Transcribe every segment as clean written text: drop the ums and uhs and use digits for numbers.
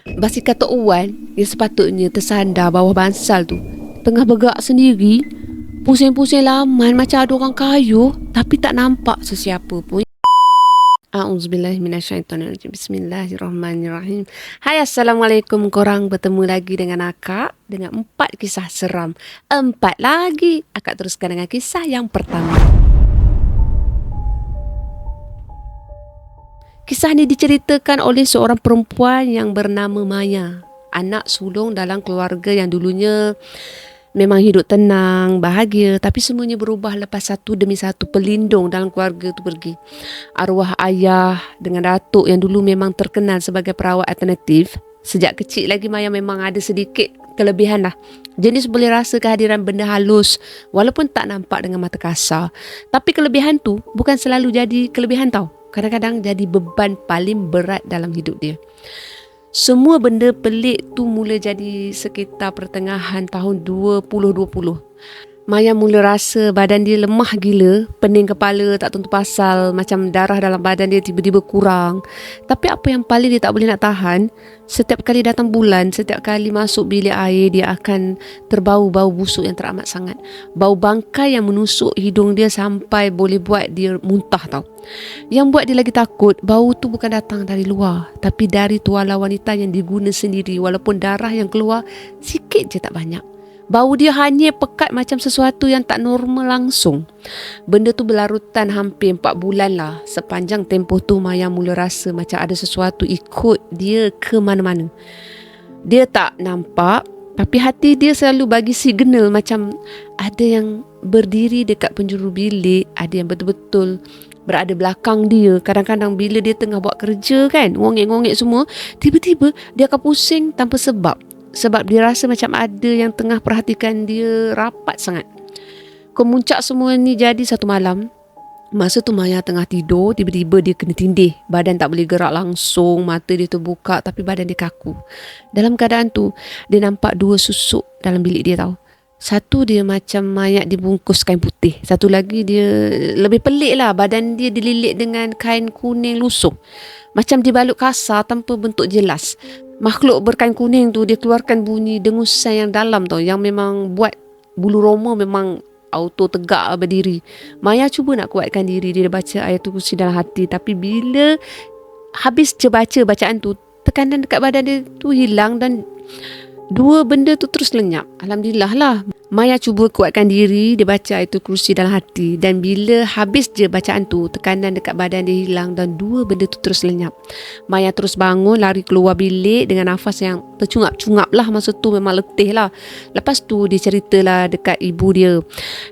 Basi kata Wan, dia sepatutnya tersandar bawah bansal tu. Tengah bergerak sendiri, pusing-pusing laman macam ada orang kayuh, tapi tak nampak sesiapa pun. A'udzubillahiminasyaitonirrajim. Bismillahirrahmanirrahim. Hai, Assalamualaikum korang. Bertemu lagi dengan Akak dengan 4 kisah seram. 4 lagi. Akak teruskan dengan kisah yang pertama. Kisah ni diceritakan oleh seorang perempuan yang bernama Maya. Anak sulung dalam keluarga yang dulunya memang hidup tenang, bahagia, tapi semuanya berubah lepas satu demi satu pelindung dalam keluarga tu pergi. Arwah ayah dengan datuk yang dulu memang terkenal sebagai perawat alternatif. Sejak kecil lagi Maya memang ada sedikit kelebihan lah. Jenis boleh rasa kehadiran benda halus walaupun tak nampak dengan mata kasar. Tapi kelebihan tu bukan selalu jadi kelebihan tau. Kadang-kadang jadi beban paling berat dalam hidup dia. Semua benda pelik tu mula jadi sekitar pertengahan tahun 2020. Maya mula rasa badan dia lemah gila, pening kepala, tak tentu pasal, macam darah dalam badan dia tiba-tiba kurang. Tapi apa yang paling dia tak boleh nak tahan, setiap kali datang bulan, setiap kali masuk bilik air, dia akan terbau bau busuk yang teramat sangat. Bau bangkai yang menusuk hidung dia sampai boleh buat dia muntah tau. Yang buat dia lagi takut, bau tu bukan datang dari luar, tapi dari tuala wanita yang diguna sendiri, walaupun darah yang keluar sikit je tak banyak. Bau dia hanya pekat macam sesuatu yang tak normal langsung. Benda tu berlarutan hampir 4 bulan lah. Sepanjang tempoh tu Maya mula rasa macam ada sesuatu ikut dia ke mana-mana. Dia tak nampak, tapi hati dia selalu bagi signal macam ada yang berdiri dekat penjuru bilik, ada yang betul-betul berada belakang dia. Kadang-kadang bila dia tengah buat kerja kan, ngongek-ngongek semua, tiba-tiba dia akan pusing tanpa sebab. Sebab dia rasa macam ada yang tengah perhatikan dia rapat sangat. Kemuncak semua ni jadi satu malam. Masa tu Maya tengah tidur, tiba-tiba dia kena tindih. Badan tak boleh gerak langsung, mata dia terbuka tapi badan dia kaku. Dalam keadaan tu, dia nampak 2 susuk dalam bilik dia tau. Satu dia macam mayat dibungkus kain putih. Satu lagi dia lebih pelik lah, badan dia dililit dengan kain kuning lusuh. Macam dibalut kasar tanpa bentuk jelas. Makhluk berkain kuning tu dia keluarkan bunyi dengusan yang dalam tau, yang memang buat bulu roma memang auto tegak berdiri. Maya cuba nak kuatkan diri dia baca ayatul kursi dalam hati, tapi bila habis je baca bacaan tu, tekanan dekat badan dia tu hilang dan 2 benda tu terus lenyap. Alhamdulillah lah. Maya cuba kuatkan diri, dia baca ayatul kursi dalam hati, dan bila habis je bacaan tu, tekanan dekat badan dia hilang dan 2 benda tu terus lenyap. Maya terus bangun, lari keluar bilik dengan nafas yang tercungap-cungap lah. Masa tu memang letih lah. Lepas tu dia ceritalah dekat ibu dia,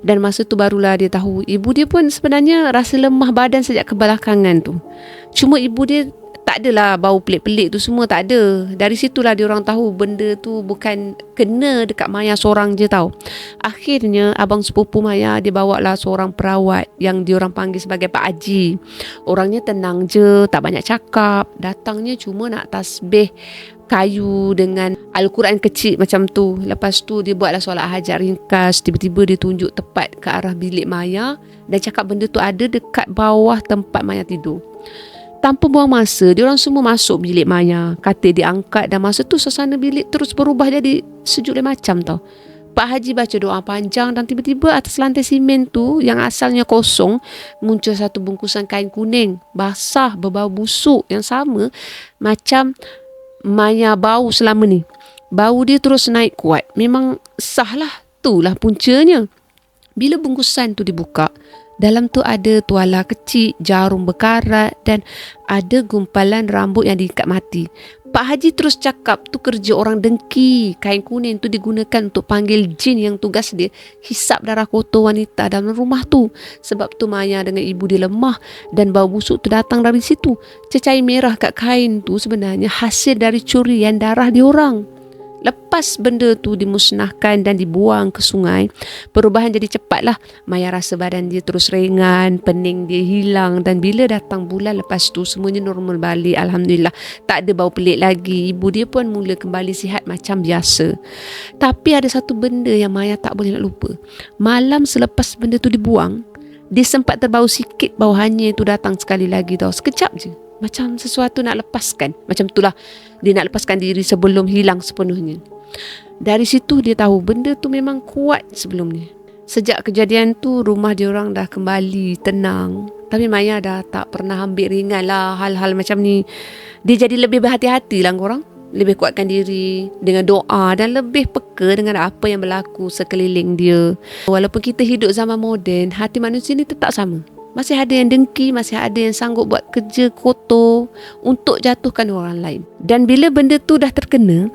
dan masa tu barulah dia tahu ibu dia pun sebenarnya rasa lemah badan sejak kebelakangan tu. Cuma ibu dia tak adalah bau pelik-pelik tu semua, tak ada. Dari situlah dia orang tahu benda tu bukan kena dekat Maya seorang je tau. Akhirnya abang sepupu Maya dia bawa lah seorang perawat yang dia orang panggil sebagai Pak Haji. Orangnya tenang je, tak banyak cakap. Datangnya cuma nak tasbih kayu dengan Al-Quran kecil macam tu. Lepas tu dia buatlah solat hajat ringkas. Tiba-tiba dia tunjuk tepat ke arah bilik Maya dan cakap benda tu ada dekat bawah tempat Maya tidur. Tanpa buang masa, diorang semua masuk bilik Maya. Katil diangkat dan masa tu suasana bilik terus berubah jadi sejuk lain macam tau. Pak Haji baca doa panjang dan tiba-tiba atas lantai simen tu yang asalnya kosong, muncul satu bungkusan kain kuning, basah, berbau busuk yang sama macam Maya bau selama ni. Bau dia terus naik kuat. Memang sah lah, itulah puncanya. Bila bungkusan tu dibuka, dalam tu ada tuala kecil, jarum berkarat dan ada gumpalan rambut yang diikat mati. Pak Haji terus cakap tu kerja orang dengki. Kain kuning tu digunakan untuk panggil jin yang tugas dia hisap darah kotor wanita dalam rumah tu. Sebab tu Maya dengan ibu dia lemah dan bau busuk tu datang dari situ. Cecair merah kat kain tu sebenarnya hasil dari curian darah diorang. Lepas benda tu dimusnahkan dan dibuang ke sungai, perubahan jadi cepat lah. Maya rasa badan dia terus ringan, pening dia hilang, dan bila datang bulan lepas tu semuanya normal balik. Alhamdulillah, tak ada bau pelik lagi. Ibu dia pun mula kembali sihat macam biasa. Tapi ada satu benda yang Maya tak boleh nak lupa. Malam selepas benda tu dibuang, dia sempat terbau sikit bau hanyir tu datang sekali lagi tau. Sekejap je. Macam sesuatu nak lepaskan. Macam itulah dia nak lepaskan diri sebelum hilang sepenuhnya. Dari situ dia tahu benda tu memang kuat sebelum ni. Sejak kejadian tu rumah dia orang dah kembali tenang. Tapi Maya dah tak pernah ambil ringan lah hal-hal macam ni. Dia jadi lebih berhati-hati lah korang. Lebih kuatkan diri dengan doa dan lebih peka dengan apa yang berlaku sekeliling dia. Walaupun kita hidup zaman moden, hati manusia ni tetap sama. Masih ada yang dengki, masih ada yang sanggup buat kerja kotor untuk jatuhkan orang lain. Dan bila benda tu dah terkena,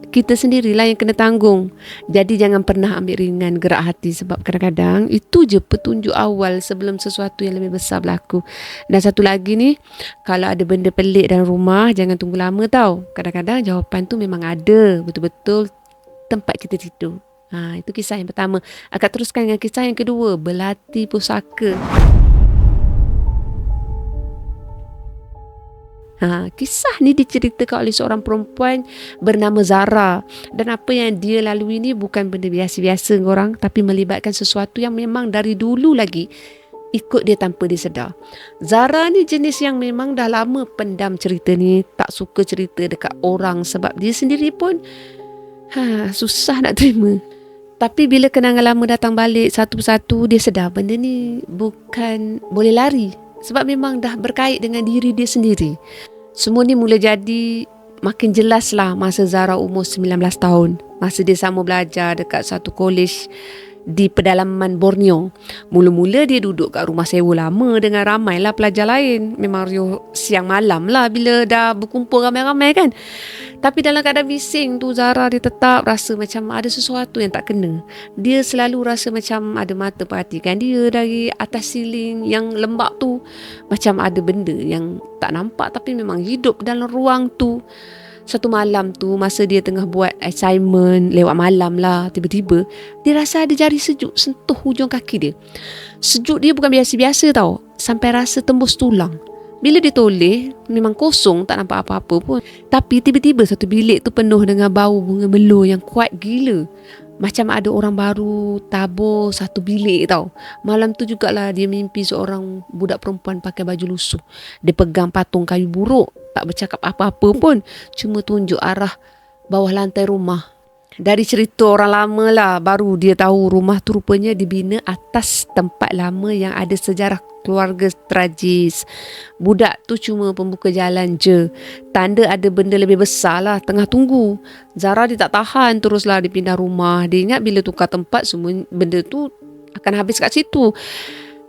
kita sendirilah yang kena tanggung. Jadi jangan pernah ambil ringan gerak hati, sebab kadang-kadang itu je petunjuk awal sebelum sesuatu yang lebih besar berlaku. Dan satu lagi ni, kalau ada benda pelik dalam rumah, jangan tunggu lama tau. Kadang-kadang jawapan tu memang ada betul-betul tempat kita tidur. Itu kisah yang pertama. Akan teruskan dengan kisah yang kedua, belati pusaka. Kisah ni diceritakan oleh seorang perempuan bernama Zara. Dan apa yang dia lalui ni bukan benda biasa-biasa korang, tapi melibatkan sesuatu yang memang dari dulu lagi ikut dia tanpa dia sedar. Zara ni jenis yang memang dah lama pendam cerita ni, tak suka cerita dekat orang sebab dia sendiri pun susah nak terima. Tapi bila kenangan lama datang balik satu persatu, dia sedar benda ni bukan boleh lari. Sebab memang dah berkait dengan diri dia sendiri. Semua ni mula jadi makin jelas lah masa Zara umur 19 tahun. Masa dia sama belajar dekat satu kolej di pedalaman Borneo. Mula-mula dia duduk kat rumah sewa lama dengan ramai lah pelajar lain. Memang riuh siang malam lah bila dah berkumpul ramai-ramai kan. Tapi dalam keadaan bising tu, Zara dia tetap rasa macam ada sesuatu yang tak kena. Dia selalu rasa macam ada mata perhatikan dia dari atas siling yang lembap tu. Macam ada benda yang tak nampak tapi memang hidup dalam ruang tu. Satu malam tu, masa dia tengah buat assignment lewat malam lah, tiba-tiba dia rasa ada jari sejuk sentuh hujung kaki dia. Sejuk dia bukan biasa-biasa tau, sampai rasa tembus tulang. Bila dia toleh, memang kosong, tak nampak apa-apa pun. Tapi tiba-tiba satu bilik tu penuh dengan bau bunga melo yang kuat gila. Macam ada orang baru tabur satu bilik tau. Malam tu jugalah dia mimpi seorang budak perempuan pakai baju lusuh. Dia pegang patung kayu buruk, tak bercakap apa-apa pun, cuma tunjuk arah bawah lantai rumah. Dari cerita orang lama lah, baru dia tahu rumah tu rupanya dibina atas tempat lama yang ada sejarah keluarga tragis. Budak tu cuma pembuka jalan je. Tanda ada benda lebih besar lah tengah tunggu. Zara dia tak tahan, teruslah dia pindah rumah. Dia ingat bila tukar tempat semua benda tu akan habis kat situ.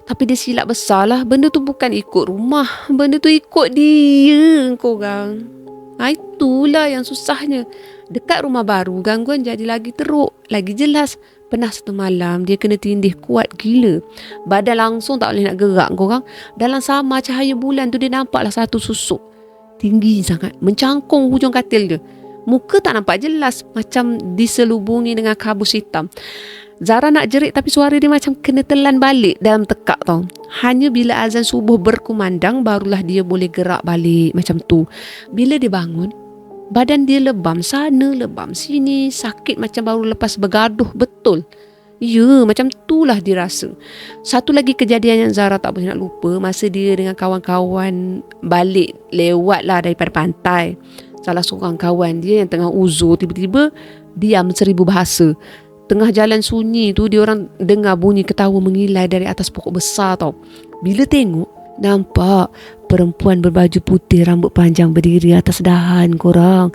Tapi dia silap besar lah. Benda tu bukan ikut rumah, benda tu ikut dia korang. Itulah yang susahnya. Dekat rumah baru, gangguan jadi lagi teruk, lagi jelas. Pernah satu malam, dia kena tindih kuat gila. Badan langsung tak boleh nak gerak korang. Dalam sama cahaya bulan tu, dia nampaklah satu susuk. Tinggi sangat, mencangkung hujung katil dia. Muka tak nampak jelas, macam diselubungi dengan kabus hitam. Zara nak jerit tapi suara dia macam kena telan balik dalam tekak tau. Hanya bila azan subuh berkumandang, barulah dia boleh gerak balik macam tu. Bila dia bangun, badan dia lebam sana, lebam sini, sakit macam baru lepas bergaduh betul. Ya, macam itulah dia rasa. Satu lagi kejadian yang Zara tak boleh nak lupa, masa dia dengan kawan-kawan balik lewat lah daripada pantai. Salah seorang kawan dia yang tengah uzur tiba-tiba diam 1000 bahasa. Tengah jalan sunyi tu, dia orang dengar bunyi ketawa mengilai dari atas pokok besar tau. Bila tengok, nampak perempuan berbaju putih rambut panjang berdiri atas dahan korang.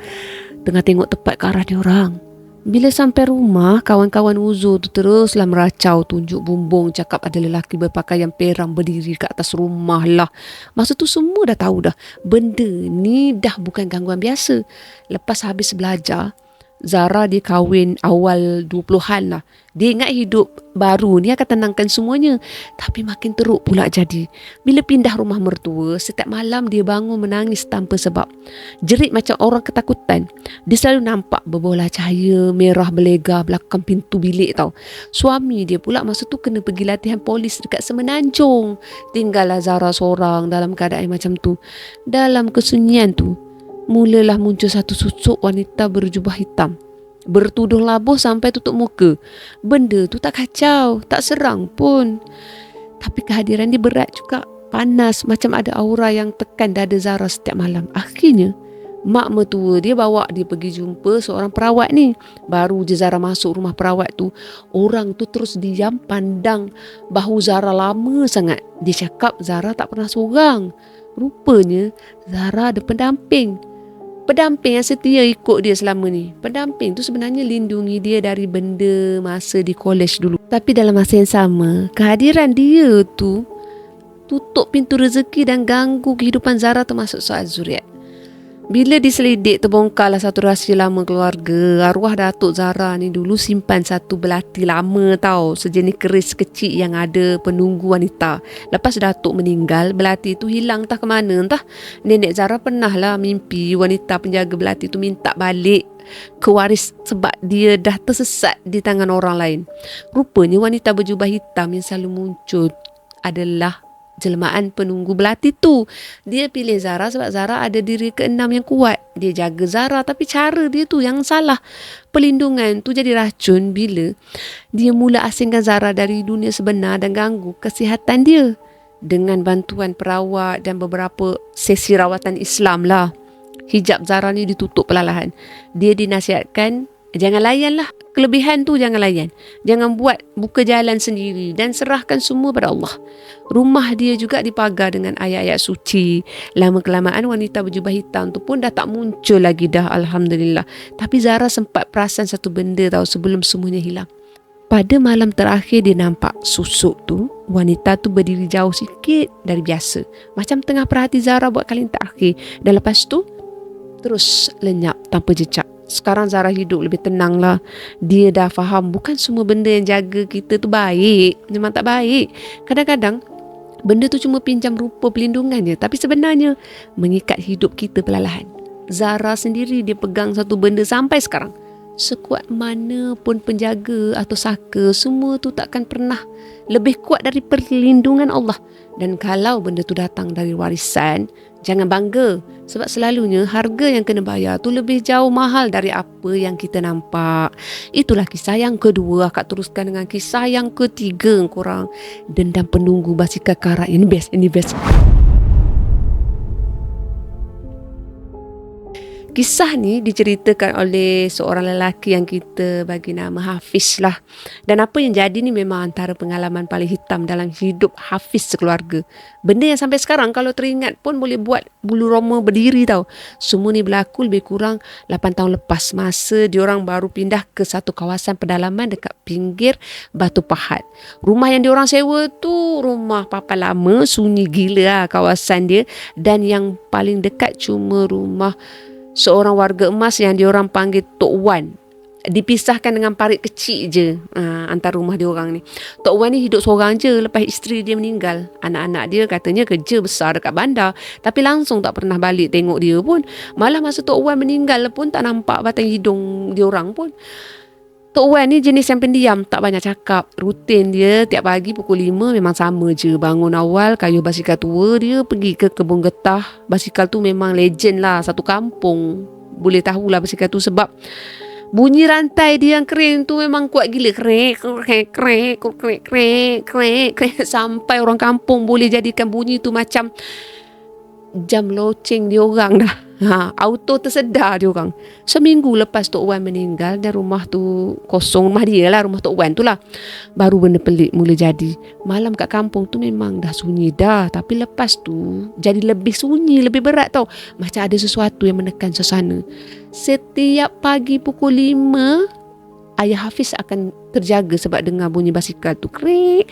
Tengah tengok tepat ke arah dia orang. Bila sampai rumah, kawan-kawan uzur tu teruslah meracau, tunjuk bumbung, cakap ada lelaki berpakaian perang berdiri ke atas rumah lah. Masa tu semua dah tahu dah, benda ni dah bukan gangguan biasa. Lepas habis belajar, Zara dia kahwin awal 20-an lah. Dia ingat hidup baru ni akan tenangkan semuanya. Tapi makin teruk pula jadi. Bila pindah rumah mertua, setiap malam dia bangun menangis tanpa sebab. Jerit macam orang ketakutan. Dia selalu nampak berbola cahaya merah berlegar belakang pintu bilik tau. Suami dia pula masa tu kena pergi latihan polis dekat Semenanjung. Tinggallah Zara seorang dalam keadaan macam tu. Dalam kesunyian tu, mulalah muncul satu susuk wanita berjubah hitam, bertudung labuh sampai tutup muka. Benda tu tak kacau, tak serang pun. Tapi kehadiran dia berat juga. panas, macam ada aura yang tekan dada Zara setiap malam. Akhirnya mak mertua dia bawa dia pergi jumpa seorang perawat ni. Baru je Zara masuk rumah perawat tu, orang tu terus diam pandang bahu Zara lama sangat. Dia cakap Zara tak pernah seorang. Rupanya Zara ada pendamping. Pendamping yang setia ikut dia selama ni. Pendamping tu sebenarnya lindungi dia dari benda masa di college dulu. Tapi dalam masa yang sama, kehadiran dia tu tutup pintu rezeki dan ganggu kehidupan Zara termasuk soal zuriat. Bila diselidik, terbongkarlah satu rahsia lama keluarga. Arwah Datuk Zara ni dulu simpan satu belati lama tau, sejenis keris kecil yang ada penunggu wanita. Lepas Datuk meninggal, belati tu hilang entah ke mana. Entah nenek Zara pernah lah mimpi wanita penjaga belati tu minta balik ke waris sebab dia dah tersesat di tangan orang lain. Rupanya wanita berjubah hitam yang selalu muncul adalah jelmaan penunggu belati tu. Dia pilih Zara sebab Zara ada diri keenam yang kuat. Dia jaga Zara, tapi cara dia tu yang salah. Pelindungan tu jadi racun bila dia mula asingkan Zara dari dunia sebenar dan ganggu kesihatan dia. Dengan bantuan perawat dan beberapa sesi rawatan Islam lah, hijab Zara ni ditutup perlahan. Dia dinasihatkan, jangan layan lah kelebihan tu, jangan layan. Jangan buka jalan sendiri dan serahkan semua pada Allah. Rumah dia juga dipagar dengan ayat-ayat suci. Lama-kelamaan wanita berjubah hitam tu pun dah tak muncul lagi dah, Alhamdulillah. Tapi Zara sempat perasan satu benda tahu sebelum semuanya hilang. Pada malam terakhir dia nampak susuk tu, wanita tu berdiri jauh sikit dari biasa. Macam tengah perhati Zara buat kali terakhir. Dan lepas tu terus lenyap tanpa jejak. Sekarang Zara hidup lebih tenang lah. Dia dah faham bukan semua benda yang jaga kita tu baik. Memang tak baik. Kadang-kadang benda tu cuma pinjam rupa pelindungan je, tapi sebenarnya mengikat hidup kita perlahan. Zara sendiri dia pegang satu benda sampai sekarang. Sekuat mana pun penjaga atau saka, semua tu takkan pernah lebih kuat dari perlindungan Allah. Dan kalau benda tu datang dari warisan, jangan bangga. Sebab selalunya harga yang kena bayar tu lebih jauh mahal dari apa yang kita nampak. Itulah kisah yang kedua. Akak teruskan dengan kisah yang ketiga korang. Dendam penunggu basikal karat. Ini best. Kisah ni diceritakan oleh seorang lelaki yang kita bagi nama Hafiz lah. Dan apa yang jadi ni memang antara pengalaman paling hitam dalam hidup Hafiz sekeluarga. Benda yang sampai sekarang kalau teringat pun boleh buat bulu roma berdiri tau. Semua ni berlaku lebih kurang 8 tahun lepas, masa diorang baru pindah ke satu kawasan pedalaman dekat pinggir Batu Pahat. Rumah yang diorang sewa tu rumah papa lama, sunyi gila lah kawasan dia. Dan yang paling dekat cuma rumah seorang warga emas yang diorang panggil Tok Wan. Dipisahkan dengan parit kecil je antara rumah diorang ni. Tok Wan ni hidup seorang je lepas isteri dia meninggal. Anak-anak dia katanya kerja besar dekat bandar, tapi langsung tak pernah balik tengok dia pun. Malah masa Tok Wan meninggal pun tak nampak batang hidung diorang pun. Tok Wan ni jenis yang pendiam, tak banyak cakap. Rutin dia tiap pagi pukul 5 memang sama je. Bangun awal, kayuh basikal tua dia, pergi ke kebun getah. Basikal tu memang legend lah, satu kampung boleh tahulah basikal tu sebab bunyi rantai dia yang kering tu memang kuat gila. Krek. Sampai orang kampung boleh jadikan bunyi tu macam jam loceng diorang dah. Auto tersedar diorang. Seminggu lepas Tok Wan meninggal dan rumah tu kosong, rumah dia lah, rumah Tok Wan tu lah, baru benda pelik mula jadi. Malam kat kampung tu memang dah sunyi dah, tapi lepas tu jadi lebih sunyi, lebih berat tau. Macam ada sesuatu yang menekan suasana. Setiap pagi pukul 5 ayah Hafiz akan terjaga sebab dengar bunyi basikal tu. Krek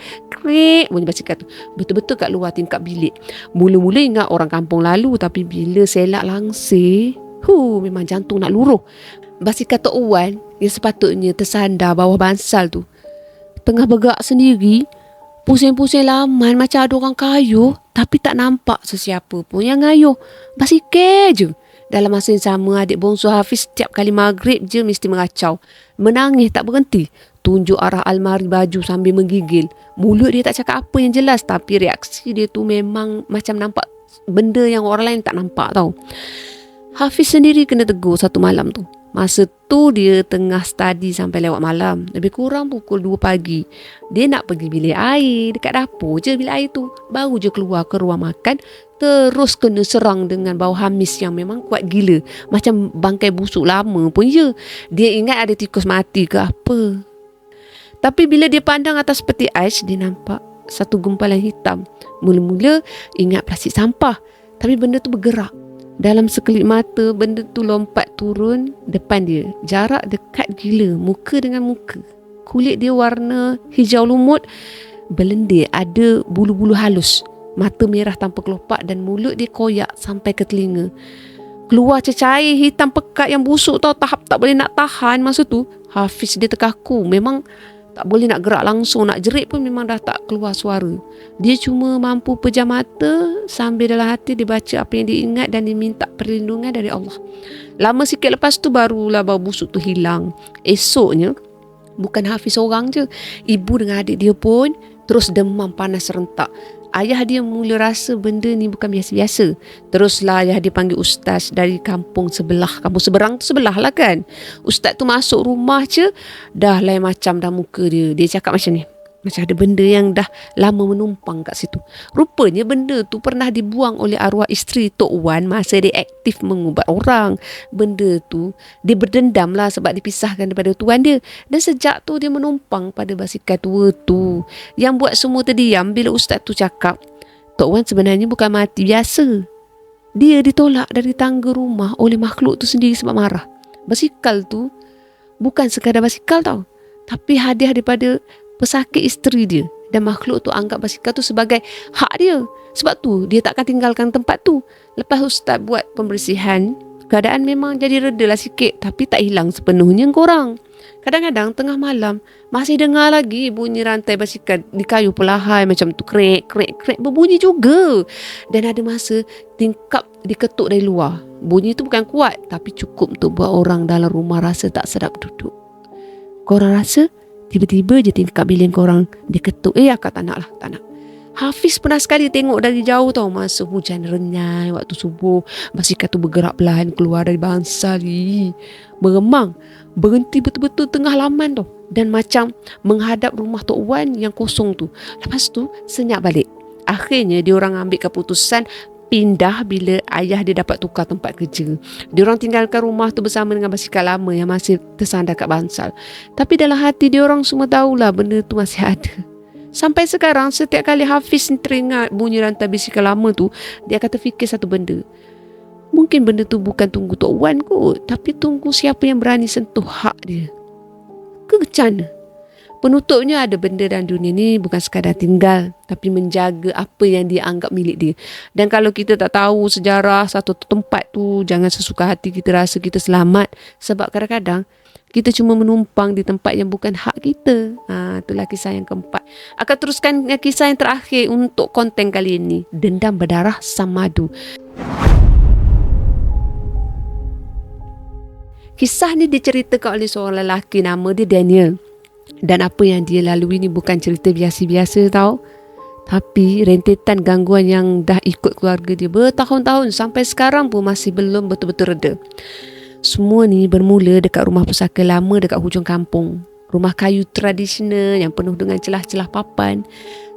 bunyi basikal tu. Betul-betul kat luar tingkap bilik. Mula-mula ingat orang kampung lalu, tapi bila selak langsir, memang jantung nak luruh. Basikal Tok Wan yang sepatutnya tersandar bawah bansal tu tengah bergerak sendiri, pusing-pusing laman macam ada orang kayuh, tapi tak nampak sesiapa pun yang ngayuh. Basikal je. Dalam masa yang sama, adik bongsu Hafiz setiap kali maghrib je mesti mengacau. Menangis tak berhenti. Tunjuk arah almari baju sambil menggigil. Mulut dia tak cakap apa yang jelas, tapi reaksi dia tu memang macam nampak benda yang orang lain tak nampak tau. Hafiz sendiri kena tegur satu malam tu. Masa tu dia tengah study sampai lewat malam. Lebih kurang pukul 2 pagi. Dia nak pergi bilik air. Dekat dapur je bilik air tu. Baru je keluar ke ruang makan. Terus kena serang dengan bau hamis yang memang kuat gila. Macam bangkai busuk lama pun je. Dia ingat ada tikus mati ke apa. Tapi bila dia pandang atas peti ais, dia nampak satu gumpalan hitam. Mula-mula ingat plastik sampah. Tapi benda tu bergerak. Dalam sekelip mata, benda tu lompat turun depan dia. Jarak dekat gila, muka dengan muka. Kulit dia warna hijau lumut, berlendir, ada bulu-bulu halus. Mata merah tanpa kelopak dan mulut dia koyak sampai ke telinga. Keluar cecair hitam pekat yang busuk tau, tahap tak boleh nak tahan. Masa tu Hafiz dia terkaku. Memang tak boleh nak gerak langsung, nak jerit pun memang dah tak keluar suara. Dia cuma mampu pejam mata sambil dalam hati dia baca apa yang dia ingat dan dia minta perlindungan dari Allah. Lama sikit lepas tu barulah bau busuk tu hilang. Esoknya, bukan Hafiz seorang je, ibu dengan adik dia pun terus demam panas serentak. Ayah dia mula rasa benda ni bukan biasa-biasa. Teruslah ayah dia panggil ustaz dari kampung sebelah. Kampung seberang tu sebelah lah kan. Ustaz tu masuk rumah je, dah lain macam dah muka dia. Dia cakap macam ni. Macam ada benda yang dah lama menumpang kat situ. Rupanya benda tu pernah dibuang oleh arwah isteri Tok Wan masa dia aktif mengubat orang. Benda tu dia berdendam lah sebab dipisahkan daripada tuan dia. Dan sejak tu dia menumpang pada basikal tua tu. Yang buat semua terdiam bila ustaz tu cakap, Tok Wan sebenarnya bukan mati biasa. Dia ditolak dari tangga rumah oleh makhluk tu sendiri sebab marah. Basikal tu bukan sekadar basikal tau, tapi hadiah daripada pesakit isteri dia. Dan makhluk tu anggap basikal tu sebagai hak dia. Sebab tu dia takkan tinggalkan tempat tu. Lepas ustaz buat pembersihan, keadaan memang jadi reda lah sikit, tapi tak hilang sepenuhnya korang. Kadang-kadang tengah malam masih dengar lagi bunyi rantai basikal di kayu perlahan macam tu, krek krek krek, berbunyi juga. Dan ada masa tingkap diketuk dari luar. Bunyi tu bukan kuat, tapi cukup untuk buat orang dalam rumah rasa tak sedap duduk. Korang rasa tiba-tiba je tingkap bilik korang diketuk. Akak tak nak lah, tak nak. Hafiz pernah sekali tengok dari jauh tau, masa hujan renyai waktu subuh. Basikal tu bergerak perlahan keluar dari bangsal, beremang, berhenti betul-betul tengah laman tau, dan macam menghadap rumah Tok Wan yang kosong tu. Lepas tu senyap balik. Akhirnya diorang ambil keputusan pindah bila ayah dia dapat tukar tempat kerja. Diorang tinggalkan rumah tu bersama dengan basikal lama yang masih tersandar kat bangsal. Tapi dalam hati diorang semua tahulah benda tu masih ada. Sampai sekarang setiap kali Hafiz teringat bunyi rantai basikal lama tu, dia akan terfikir satu benda. Mungkin benda tu bukan tunggu Tok Wan kot, tapi tunggu siapa yang berani sentuh hak dia. Ke macam mana? Penutupnya ada benda dalam dunia ni bukan sekadar tinggal, tapi menjaga apa yang dia anggap milik dia. Dan kalau kita tak tahu sejarah satu tempat tu, jangan sesuka hati kita rasa kita selamat. Sebab kadang-kadang kita cuma menumpang di tempat yang bukan hak kita. Itulah kisah yang keempat. Akan teruskan kisah yang terakhir untuk konten kali ini. Dendam berdarah Sang Madu. Kisah ni diceritakan oleh seorang lelaki nama dia Daniel. Dan apa yang dia lalui ni bukan cerita biasa-biasa tau. Tapi rentetan gangguan yang dah ikut keluarga dia bertahun-tahun sampai sekarang pun masih belum betul-betul reda. Semua ni bermula dekat rumah pusaka lama dekat hujung kampung. Rumah kayu tradisional yang penuh dengan celah-celah papan.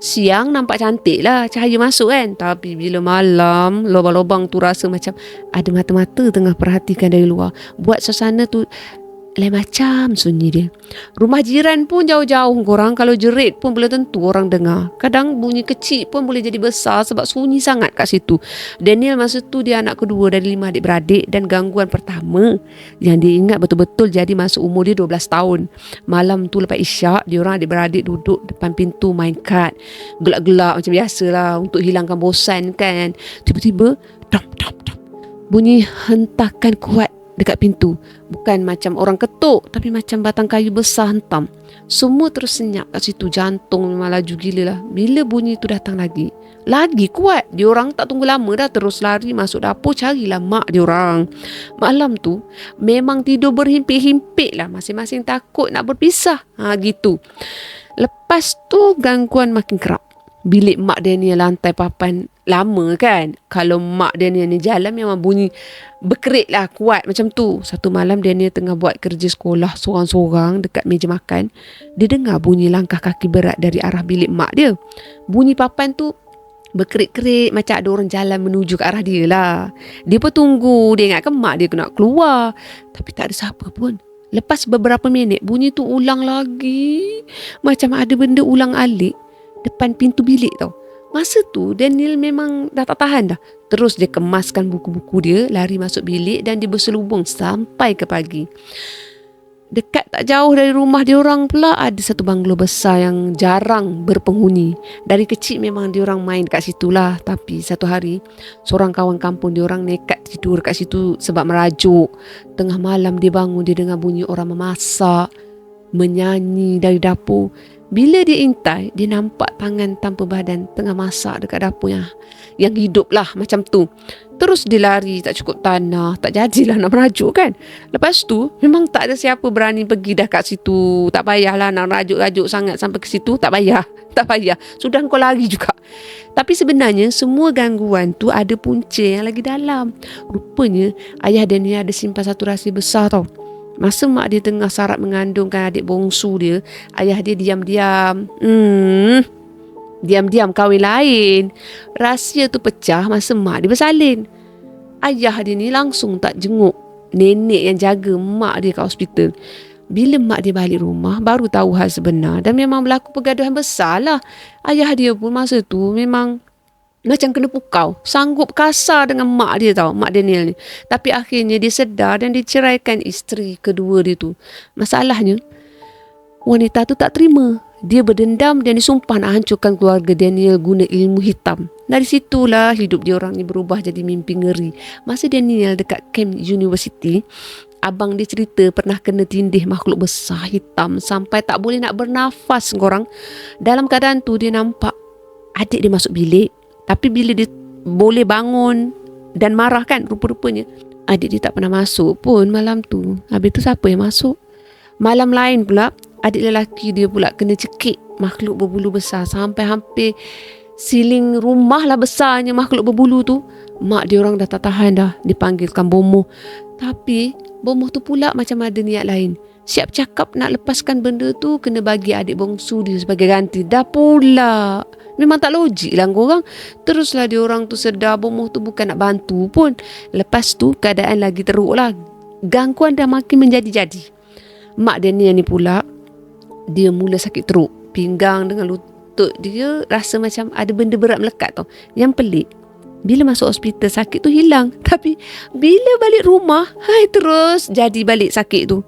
Siang nampak cantik lah, cahaya masuk kan. Tapi bila malam, lubang-lubang tu rasa macam ada mata-mata tengah perhatikan dari luar. Buat suasana tu lain macam sunyi dia. Rumah jiran pun jauh-jauh korang. Kalau jerit pun belum tentu orang dengar. Kadang bunyi kecil pun boleh jadi besar sebab sunyi sangat kat situ. Daniel masa tu dia anak kedua dari 5 adik-beradik. Dan gangguan pertama yang dia ingat betul-betul jadi masa umur dia 12 tahun. Malam tu lepas isyak, dia orang adik-beradik duduk depan pintu main kad. Gelak-gelak macam biasalah untuk hilangkan bosan kan. Tiba-tiba dam, bunyi hentakan kuat dekat pintu. Bukan macam orang ketuk, tapi macam batang kayu besar hentam. Semua terus senyap kat situ. Jantung memang laju gila lah. Bila bunyi tu datang lagi kuat, diorang tak tunggu lama dah terus lari masuk dapur carilah mak diorang. Malam tu memang tidur berhimpit-himpit lah. Masing-masing takut nak berpisah. Gitu. Lepas tu gangguan makin kerap. bilik mak Daniel lantai papan lama kan. Kalau mak Daniel ni jalan memang bunyi berkerik lah kuat macam tu. Satu malam Daniel tengah buat kerja sekolah sorang-sorang dekat meja makan. Dia dengar bunyi langkah kaki berat dari arah bilik mak dia. Bunyi papan tu berkerik-kerik macam ada orang jalan menuju ke arah dia lah. Dia pun tunggu, dia ingatkan mak dia nak keluar. Tapi tak ada siapa pun. Lepas beberapa minit bunyi tu ulang lagi. Macam ada benda ulang alik depan pintu bilik tau. Masa tu Daniel memang dah tak tahan dah. Terus dia kemaskan buku-buku dia, lari masuk bilik dan dia berselubung sampai ke pagi. Dekat tak jauh dari rumah diorang pula ada satu banglo besar yang jarang berpenghuni. Dari kecil memang diorang main dekat situ lah. Tapi satu hari seorang kawan kampung diorang nekat tidur dekat situ sebab merajuk. Tengah malam dia bangun, dia dengar bunyi orang memasak, menyanyi dari dapur. Bila dia intai, dia nampak tangan tanpa badan tengah masak dekat dapur yang hidup lah macam tu. Terus dia lari, tak cukup tanah, tak jadilah nak merajuk kan. Lepas tu memang tak ada siapa berani pergi dah kat situ. Tak payahlah nak rajuk-rajuk sangat sampai ke situ, tak payah. Tak payah, sudah kau lari juga. Tapi sebenarnya semua gangguan tu ada punca yang lagi dalam. Rupanya ayah dan dia ada simpan satu rahsia besar tau. Masa mak dia tengah sarap mengandungkan adik bongsu dia, ayah dia diam-diam kahwin lain. Rahsia tu pecah masa mak dia bersalin. Ayah dia ni langsung tak jenguk nenek yang jaga mak dia kat hospital. Bila mak dia balik rumah, baru tahu hal sebenar dan memang berlaku pergaduhan besar lah. Ayah dia pun masa tu memang macam kena pukau. Sanggup kasar dengan mak dia tau, mak Daniel ni. Tapi akhirnya dia sedar dan diceraikan isteri kedua dia tu. Masalahnya, wanita tu tak terima. Dia berdendam dan disumpah nak hancurkan keluarga Daniel guna ilmu hitam. Dari situlah hidup dia orang ni berubah jadi mimpi ngeri. Masa Daniel dekat Camp University, abang dia cerita pernah kena tindih makhluk besar hitam sampai tak boleh nak bernafas korang. Dalam keadaan tu dia nampak adik dia masuk bilik. Tapi bila dia boleh bangun dan marah kan, rupa-rupanya adik dia tak pernah masuk pun malam tu. Habis tu siapa yang masuk? Malam lain pula, adik lelaki dia pula kena cekik makhluk berbulu besar sampai hampir siling rumah lah besarnya makhluk berbulu tu. Mak dia orang dah tak tahan dah, dipanggilkan bomoh. Tapi bomoh tu pula macam ada niat lain. Siap cakap nak lepaskan benda tu, kena bagi adik bongsu dia sebagai ganti. Dah pula. Memang tak logik lah korang. Teruslah dia orang tu sedar bomoh tu bukan nak bantu pun. Lepas tu keadaan lagi teruk lah. Gangguan dah makin menjadi-jadi. Mak Daniel ni pula, dia mula sakit teruk. Pinggang dengan lutut dia rasa macam ada benda berat melekat tau. Yang pelik, bila masuk hospital sakit tu hilang. Tapi bila balik rumah, terus jadi balik sakit tu.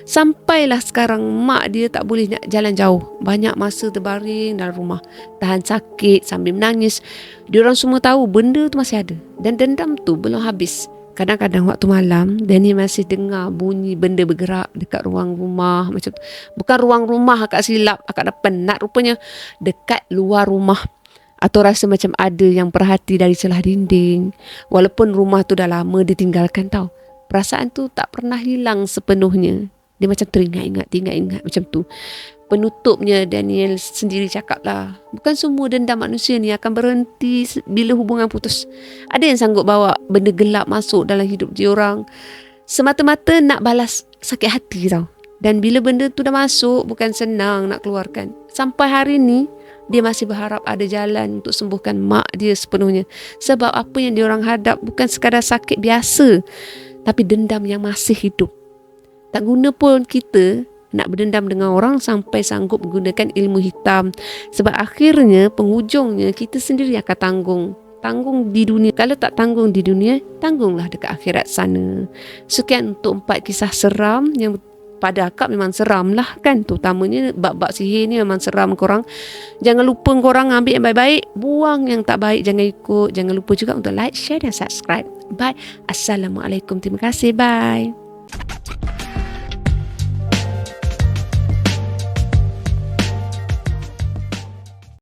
Sampailah sekarang mak dia tak boleh nak jalan jauh. Banyak masa terbaring dalam rumah, tahan sakit sambil menangis. Diorang semua tahu benda tu masih ada dan dendam tu belum habis. Kadang-kadang waktu malam Danny masih dengar bunyi benda bergerak dekat ruang rumah macam tu. Bukan ruang rumah akak silap, akak dah penat rupanya. Dekat luar rumah. Atau rasa macam ada yang perhati dari celah dinding. Walaupun rumah tu dah lama ditinggalkan tau. Perasaan tu tak pernah hilang sepenuhnya. Dia macam teringat-ingat macam tu. Penutupnya Daniel sendiri cakap lah, bukan semua dendam manusia ni akan berhenti bila hubungan putus. Ada yang sanggup bawa benda gelap masuk dalam hidup dia orang semata-mata nak balas sakit hati tau. Dan bila benda tu dah masuk, bukan senang nak keluarkan. Sampai hari ni dia masih berharap ada jalan untuk sembuhkan mak dia sepenuhnya. Sebab apa yang dia orang hadap bukan sekadar sakit biasa, tapi dendam yang masih hidup. Tak guna pun kita nak berdendam dengan orang sampai sanggup menggunakan ilmu hitam. Sebab akhirnya, penghujungnya kita sendiri akan tanggung di dunia. Kalau tak tanggung di dunia, tanggunglah dekat akhirat sana. Sekian untuk 4 kisah seram yang pada akak memang seram lah kan. Terutamanya bab-bab sihir ni memang seram korang. Jangan lupa korang ambil yang baik-baik, buang yang tak baik, jangan ikut. Jangan lupa juga untuk like, share dan subscribe. Bye. Assalamualaikum. Terima kasih. Bye.